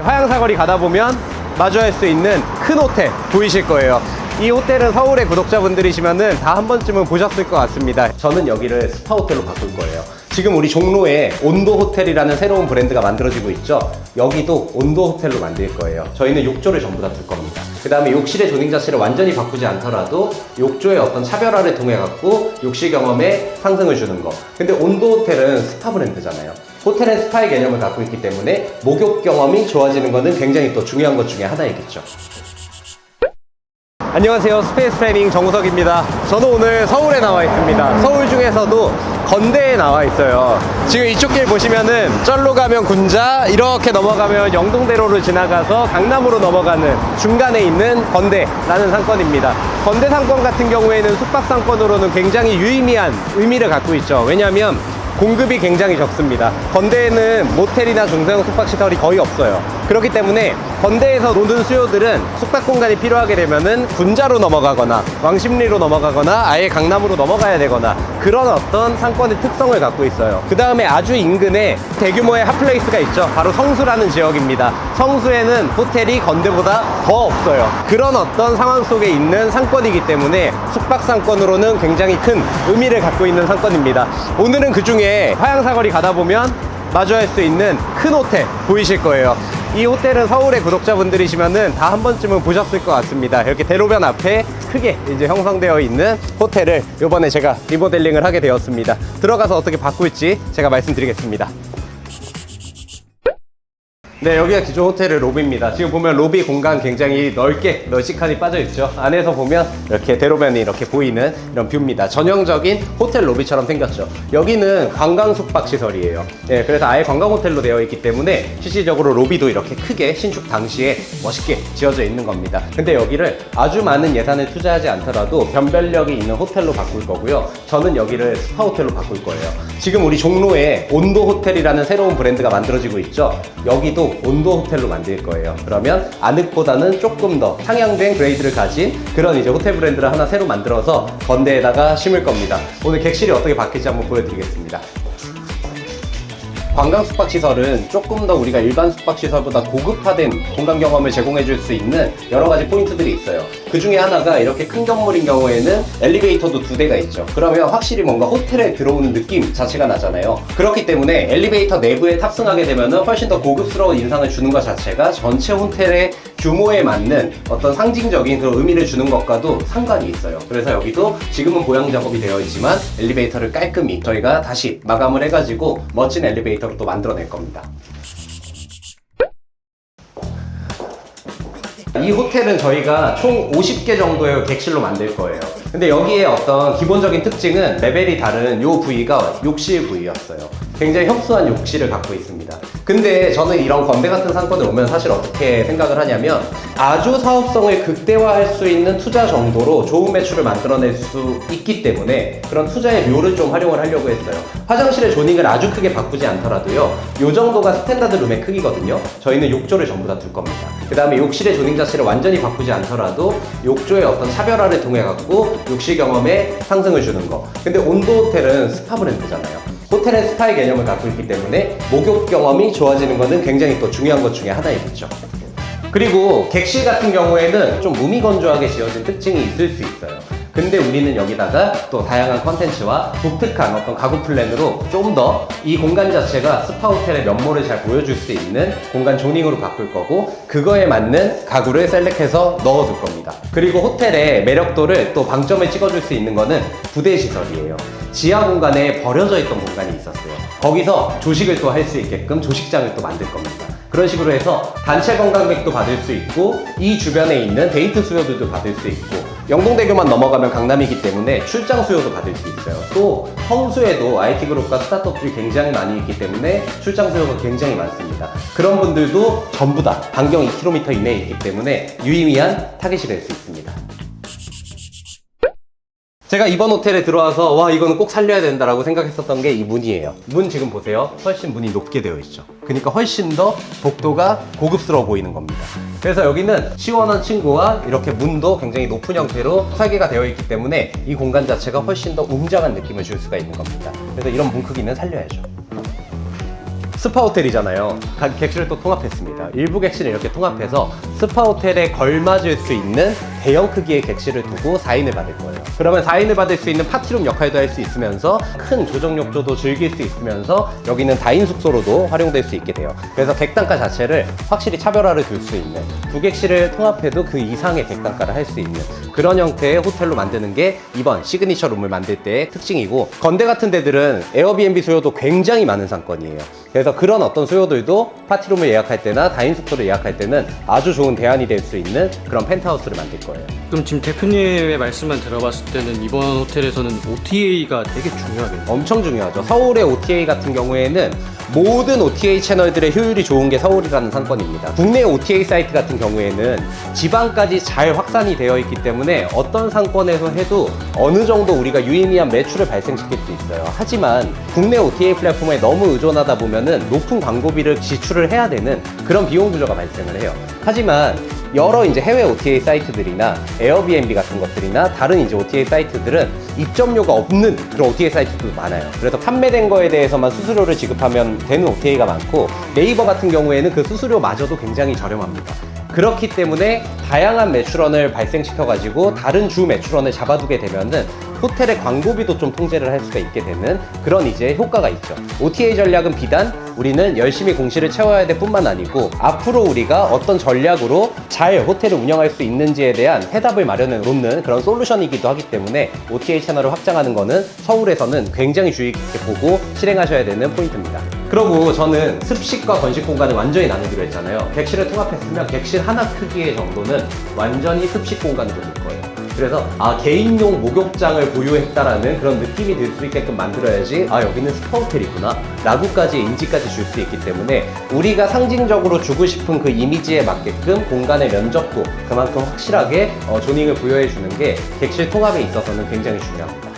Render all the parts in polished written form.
화양사거리 가다 보면 마주할 수 있는 큰 호텔 보이실 거예요. 이 호텔은 서울의 구독자분들이시면은 다 한 번쯤은 보셨을 것 같습니다. 저는 여기를 스파 호텔로 바꿀 거예요. 지금 우리 종로에 온도 호텔이라는 새로운 브랜드가 만들어지고 있죠. 여기도 온도 호텔로 만들 거예요. 저희는 욕조를 전부 다 둘 겁니다. 그 다음에 욕실의 조닝 자체를 완전히 바꾸지 않더라도 욕조의 어떤 차별화를 통해 갖고 욕실 경험에 상승을 주는 거. 근데 온도 호텔은 스파 브랜드잖아요. 호텔은 스파의 개념을 갖고 있기 때문에 목욕 경험이 좋아지는 것은 굉장히 또 중요한 것 중에 하나이겠죠. 안녕하세요, 스페이스 플래닝 정우석입니다. 저는 오늘 서울에 나와 있습니다. 서울 중에서도 건대에 나와 있어요. 지금 이쪽 길 보시면은 쩔로 가면 군자, 이렇게 넘어가면 영동대로를 지나가서 강남으로 넘어가는 중간에 있는 건대라는 상권입니다. 건대 상권 같은 경우에는 숙박 상권으로는 굉장히 유의미한 의미를 갖고 있죠. 왜냐하면 공급이 굉장히 적습니다. 건대에는 모텔이나 중소형 숙박시설이 거의 없어요. 그렇기 때문에 건대에서 노는 수요들은 숙박 공간이 필요하게 되면은 군자로 넘어가거나 왕십리로 넘어가거나 아예 강남으로 넘어가야 되거나 그런 어떤 상권의 특성을 갖고 있어요. 그 다음에 아주 인근에 대규모의 핫플레이스가 있죠. 바로 성수라는 지역입니다. 성수에는 호텔이 건대보다 더 없어요. 그런 어떤 상황 속에 있는 상권이기 때문에 숙박 상권으로는 굉장히 큰 의미를 갖고 있는 상권입니다. 오늘은 그 중에 화양사거리 가다 보면 마주할 수 있는 큰 호텔 보이실 거예요. 이 호텔은 서울의 구독자분들이시면은 다 한 번쯤은 보셨을 것 같습니다. 이렇게 대로변 앞에 크게 이제 형성되어 있는 호텔을 이번에 제가 리모델링을 하게 되었습니다. 들어가서 어떻게 바꿀지 제가 말씀드리겠습니다. 네, 여기가 기존 호텔의 로비입니다. 지금 보면 로비 공간 굉장히 넓게 널찍하니 빠져있죠. 안에서 보면 이렇게 대로변이 이렇게 보이는 이런 뷰입니다. 전형적인 호텔 로비처럼 생겼죠. 여기는 관광 숙박 시설이에요. 네, 그래서 아예 관광 호텔로 되어 있기 때문에 실질적으로 로비도 이렇게 크게 신축 당시에 멋있게 지어져 있는 겁니다. 근데 여기를 아주 많은 예산을 투자하지 않더라도 변별력이 있는 호텔로 바꿀 거고요. 저는 여기를 스파 호텔로 바꿀 거예요. 지금 우리 종로에 온도 호텔이라는 새로운 브랜드가 만들어지고 있죠. 여기도 온도 호텔로 만들 거예요. 그러면 아늑보다는 조금 더 상향된 그레이드를 가진 그런 이제 호텔 브랜드를 하나 새로 만들어서 건대에다가 심을 겁니다. 오늘 객실이 어떻게 바뀔지 한번 보여드리겠습니다. 관광 숙박시설은 조금 더 우리가 일반 숙박시설보다 고급화된 공간 경험을 제공해 줄 수 있는 여러 가지 포인트들이 있어요. 그 중에 하나가 이렇게 큰 건물인 경우에는 엘리베이터도 2대가 있죠. 그러면 확실히 뭔가 호텔에 들어오는 느낌 자체가 나잖아요. 그렇기 때문에 엘리베이터 내부에 탑승하게 되면 훨씬 더 고급스러운 인상을 주는 것 자체가 전체 호텔의 규모에 맞는 어떤 상징적인 그런 의미를 주는 것과도 상관이 있어요. 그래서 여기도 지금은 보양 작업이 되어 있지만 엘리베이터를 깔끔히 저희가 다시 마감을 해가지고 멋진 엘리베이터로 또 만들어낼 겁니다. 이 호텔은 저희가 총 50개 정도의 객실로 만들 거예요. 근데 여기에 어떤 기본적인 특징은 레벨이 다른 이 부위가 욕실 부위였어요. 굉장히 협소한 욕실을 갖고 있습니다. 근데 저는 이런 건대 같은 상권을 오면 사실 어떻게 생각을 하냐면 아주 사업성을 극대화할 수 있는 투자 정도로 좋은 매출을 만들어낼 수 있기 때문에 그런 투자의 묘를 좀 활용을 하려고 했어요. 화장실의 조닝을 아주 크게 바꾸지 않더라도요. 이 정도가 스탠다드 룸의 크기거든요. 저희는 욕조를 전부 다 둘 겁니다. 그 다음에 욕실의 조닝 자체를 완전히 바꾸지 않더라도 욕조의 어떤 차별화를 통해 갖고 욕실 경험에 상승을 주는 거. 근데 온도 호텔은 스파 브랜드잖아요. 호텔은 스파의 개념을 갖고 있기 때문에 목욕 경험이 좋아지는 것은 굉장히 또 중요한 것 중에 하나이겠죠. 그리고 객실 같은 경우에는 좀 무미건조하게 지어진 특징이 있을 수 있어요. 근데 우리는 여기다가 또 다양한 컨텐츠와 독특한 어떤 가구 플랜으로 좀 더 이 공간 자체가 스파 호텔의 면모를 잘 보여줄 수 있는 공간 조닝으로 바꿀 거고 그거에 맞는 가구를 셀렉해서 넣어둘 겁니다. 그리고 호텔의 매력도를 또 방점을 찍어줄 수 있는 거는 부대 시설이에요. 지하 공간에 버려져 있던 공간이 있었어요. 거기서 조식을 또 할 수 있게끔 조식장을 또 만들 겁니다. 그런 식으로 해서 단체 관광객도 받을 수 있고 이 주변에 있는 데이트 수요들도 받을 수 있고 영동대교만 넘어가면 강남이기 때문에 출장 수요도 받을 수 있어요. 또 성수에도 IT그룹과 스타트업들이 굉장히 많이 있기 때문에 출장 수요가 굉장히 많습니다. 그런 분들도 전부 다 반경 2km 이내에 있기 때문에 유의미한 타겟이 될 수 있습니다. 제가 이번 호텔에 들어와서 와 이거는 꼭 살려야 된다라고 생각했었던 게 이 문이에요. 문 지금 보세요. 훨씬 문이 높게 되어 있죠. 그러니까 훨씬 더 복도가 고급스러워 보이는 겁니다. 그래서 여기는 시원한 층고와 이렇게 문도 굉장히 높은 형태로 설계가 되어 있기 때문에 이 공간 자체가 훨씬 더 웅장한 느낌을 줄 수가 있는 겁니다. 그래서 이런 문 크기는 살려야죠. 스파 호텔이잖아요. 각 객실을 또 통합했습니다. 일부 객실을 이렇게 통합해서 스파 호텔에 걸맞을 수 있는 대형 크기의 객실을 두고 4인을 받을 거예요. 그러면 4인을 받을 수 있는 파티룸 역할도 할 수 있으면서 큰 조정 욕조도 즐길 수 있으면서 여기는 다인 숙소로도 활용될 수 있게 돼요. 그래서 객단가 자체를 확실히 차별화를 줄 수 있는, 두 객실을 통합해도 그 이상의 객단가를 할 수 있는 그런 형태의 호텔로 만드는 게 이번 시그니처 룸을 만들 때의 특징이고, 건대 같은 데들은 에어비앤비 수요도 굉장히 많은 상권이에요. 그래서 그런 어떤 수요들도 파티룸을 예약할 때나 다인 숙소를 예약할 때는 아주 좋은 대안이 될 수 있는 그런 펜트하우스를 만들 거예요. 그럼 지금 대표님의 말씀만 들어봤을 때는 이번 호텔에서는 OTA가 되게 중요하겠네요. 엄청 중요하죠. 서울의 OTA 같은 경우에는 모든 OTA 채널들의 효율이 좋은 게 서울이라는 상권입니다. 국내 OTA 사이트 같은 경우에는 지방까지 잘 확산이 되어 있기 때문에 어떤 상권에서 해도 어느 정도 우리가 유의미한 매출을 발생시킬 수 있어요. 하지만 국내 OTA 플랫폼에 너무 의존하다 보면은 높은 광고비를 지출을 해야 되는 그런 비용 구조가 발생을 해요. 하지만 여러 이제 해외 OTA 사이트들이나 에어비앤비 같은 것들이나 다른 이제 OTA 사이트들은 입점료가 없는 그런 OTA 사이트도 많아요. 그래서 판매된 거에 대해서만 수수료를 지급하면 되는 OTA가 많고, 네이버 같은 경우에는 그 수수료마저도 굉장히 저렴합니다. 그렇기 때문에 다양한 매출원을 발생시켜가지고 다른 주 매출원을 잡아두게 되면은 호텔의 광고비도 좀 통제를 할 수가 있게 되는 그런 이제 효과가 있죠. OTA 전략은 비단 우리는 열심히 공시를 채워야 될 뿐만 아니고, 앞으로 우리가 어떤 전략으로 잘 호텔을 운영할 수 있는지에 대한 해답을 마련해 놓는 그런 솔루션이기도 하기 때문에 OTA 채널을 확장하는 거는 서울에서는 굉장히 주의 깊게 보고 실행하셔야 되는 포인트입니다. 그리고 저는 습식과 건식 공간을 완전히 나누기로 했잖아요. 객실을 통합했으면 객실 하나 크기의 정도는 완전히 습식 공간으로 될 거예요. 그래서 개인용 목욕장을 보유했다라는 그런 느낌이 들 수 있게끔 만들어야지 여기는 스파 호텔이구나 라고까지 인지까지 줄 수 있기 때문에, 우리가 상징적으로 주고 싶은 그 이미지에 맞게끔 공간의 면적도 그만큼 확실하게 조닝을 부여해 주는 게 객실 통합에 있어서는 굉장히 중요합니다.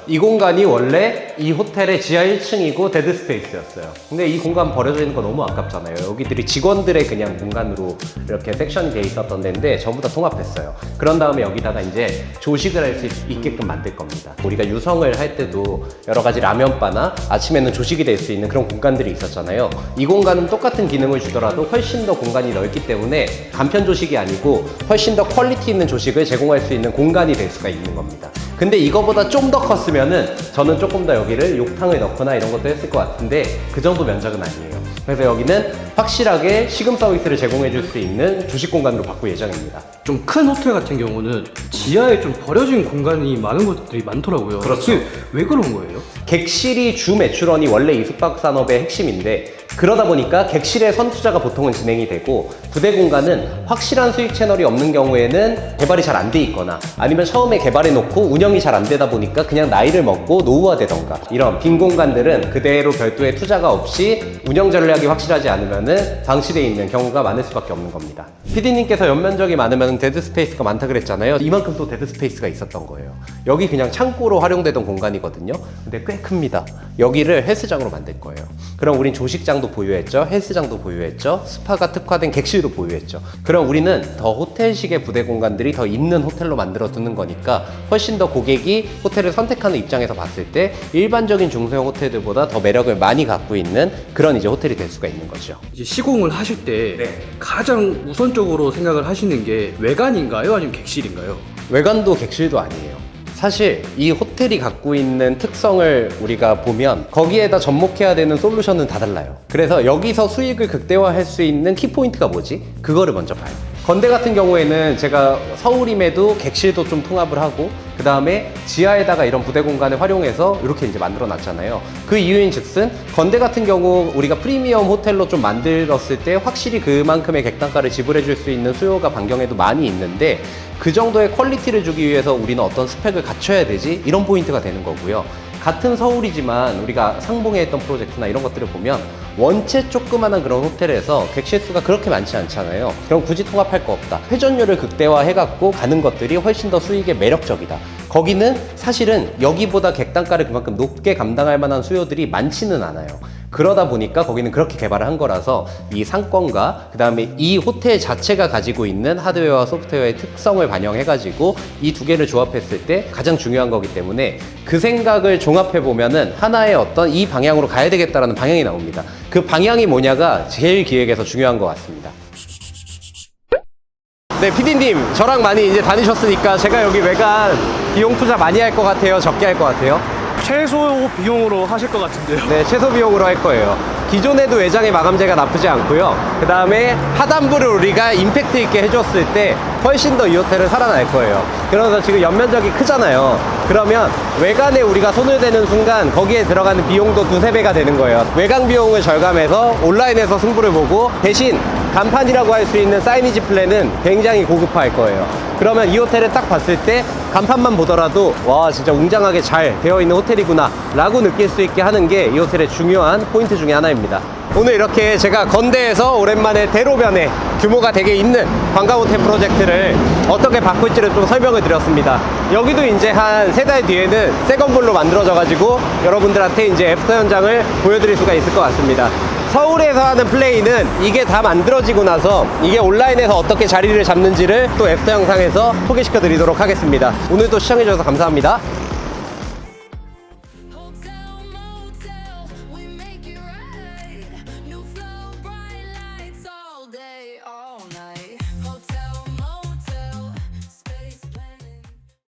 이 공간이 원래 이 호텔의 지하 1층이고 데드 스페이스였어요. 근데 이 공간 버려져 있는 거 너무 아깝잖아요. 여기들이 직원들의 그냥 공간으로 이렇게 섹션이 돼 있었던 데인데 전부 다 통합했어요. 그런 다음에 여기다가 이제 조식을 할 수 있게끔 만들 겁니다. 우리가 유성을 할 때도 여러 가지 라면바나 아침에는 조식이 될 수 있는 그런 공간들이 있었잖아요. 이 공간은 똑같은 기능을 주더라도 훨씬 더 공간이 넓기 때문에 간편 조식이 아니고 훨씬 더 퀄리티 있는 조식을 제공할 수 있는 공간이 될 수가 있는 겁니다. 근데 이거보다 좀 더 컸으면은 저는 조금 더 여기를 욕탕을 넣거나 이런 것도 했을 것 같은데 그 정도 면적은 아니에요. 그래서 여기는 확실하게 식음 서비스를 제공해 줄 수 있는 조식 공간으로 바꿀 예정입니다. 좀 큰 호텔 같은 경우는 지하에 좀 버려진 공간이 많은 곳들이 많더라고요. 그렇죠. 그게 왜 그런 거예요? 객실이 주 매출원이 원래 이 숙박 산업의 핵심인데, 그러다 보니까 객실의 선투자가 보통은 진행이 되고, 부대 공간은 확실한 수익 채널이 없는 경우에는 개발이 잘 안 돼 있거나 아니면 처음에 개발해 놓고 운영이 잘 안 되다 보니까 그냥 나이를 먹고 노후화되던가, 이런 빈 공간들은 그대로 별도의 투자가 없이 운영 전략이 확실하지 않으면은 방치되어 있는 경우가 많을 수밖에 없는 겁니다. PD님께서 연면적이 많으면 데드 스페이스가 많다 그랬잖아요. 이만큼 또 데드 스페이스가 있었던 거예요. 여기 그냥 창고로 활용되던 공간이거든요. 근데 꽤 큽니다. 여기를 헬스장으로 만들 거예요. 그럼 우린 조식장도 보유했죠, 헬스장도 보유했죠, 스파가 특화된 객실도 보유했죠. 그럼 우리는 더 호텔식의 부대 공간들이 더 있는 호텔로 만들어 두는 거니까 훨씬 더 고객이 호텔을 선택하는 입장에서 봤을 때 일반적인 중소형 호텔들보다 더 매력을 많이 갖고 있는 그런 이제 호텔이 될 수가 있는 거죠. 이제 시공을 하실 때 가장 우선적으로 생각을 하시는 게 외관인가요? 아니면 객실인가요? 외관도 객실도 아니에요. 사실 이 호텔이 갖고 있는 특성을 우리가 보면 거기에다 접목해야 되는 솔루션은 다 달라요. 그래서 여기서 수익을 극대화할 수 있는 키포인트가 뭐지? 그거를 먼저 봐요. 건대 같은 경우에는 제가 서울임에도 객실도 좀 통합을 하고, 그 다음에 지하에다가 이런 부대 공간을 활용해서 이렇게 이제 만들어 놨잖아요. 그 이유인 즉슨 건대 같은 경우 우리가 프리미엄 호텔로 좀 만들었을 때 확실히 그만큼의 객단가를 지불해 줄 수 있는 수요가 반경에도 많이 있는데, 그 정도의 퀄리티를 주기 위해서 우리는 어떤 스펙을 갖춰야 되지? 이런 포인트가 되는 거고요. 같은 서울이지만 우리가 상봉에 했던 프로젝트나 이런 것들을 보면 원체 조그만한 그런 호텔에서 객실 수가 그렇게 많지 않잖아요. 그럼 굳이 통합할 거 없다. 회전율을 극대화해갖고 가는 것들이 훨씬 더 수익에 매력적이다. 거기는 사실은 여기보다 객단가를 그만큼 높게 감당할 만한 수요들이 많지는 않아요. 그러다 보니까 거기는 그렇게 개발을 한 거라서 이 상권과 그 다음에 이 호텔 자체가 가지고 있는 하드웨어와 소프트웨어의 특성을 반영해가지고 이 두 개를 조합했을 때 가장 중요한 거기 때문에 그 생각을 종합해 보면은 하나의 어떤 이 방향으로 가야 되겠다라는 방향이 나옵니다. 그 방향이 뭐냐가 제일 기획에서 중요한 것 같습니다. 네, PD님, 저랑 많이 이제 다니셨으니까 제가 여기 외관 비용 투자 많이 할 것 같아요? 적게 할 것 같아요? 최소 비용으로 하실 것 같은데요. 네, 최소 비용으로 할 거예요. 기존에도 외장의 마감재가 나쁘지 않고요. 그 다음에 하단부를 우리가 임팩트 있게 해줬을 때 훨씬 더 이 호텔은 살아날 거예요. 그래서 지금 연면적이 크잖아요. 그러면 외관에 우리가 손을 대는 순간 거기에 들어가는 비용도 두세 배가 되는 거예요. 외관 비용을 절감해서 온라인에서 승부를 보고 대신 간판이라고 할 수 있는 사이니지 플랜은 굉장히 고급화할 거예요. 그러면 이 호텔을 딱 봤을 때 간판만 보더라도 와, 진짜 웅장하게 잘 되어 있는 호텔이구나 라고 느낄 수 있게 하는 게 이 호텔의 중요한 포인트 중에 하나입니다. 오늘 이렇게 제가 건대에서 오랜만에 대로변에 규모가 되게 있는 관광호텔 프로젝트를 어떻게 바꿀지를 좀 설명을 드렸습니다. 여기도 이제 한 3달 뒤에는 새 건물로 만들어져 가지고 여러분들한테 이제 애프터 현장을 보여드릴 수가 있을 것 같습니다. 서울에서 하는 플레이는 이게 다 만들어지고 나서 이게 온라인에서 어떻게 자리를 잡는지를 또 애프터 영상에서 소개시켜 드리도록 하겠습니다. 오늘도 시청해 주셔서 감사합니다.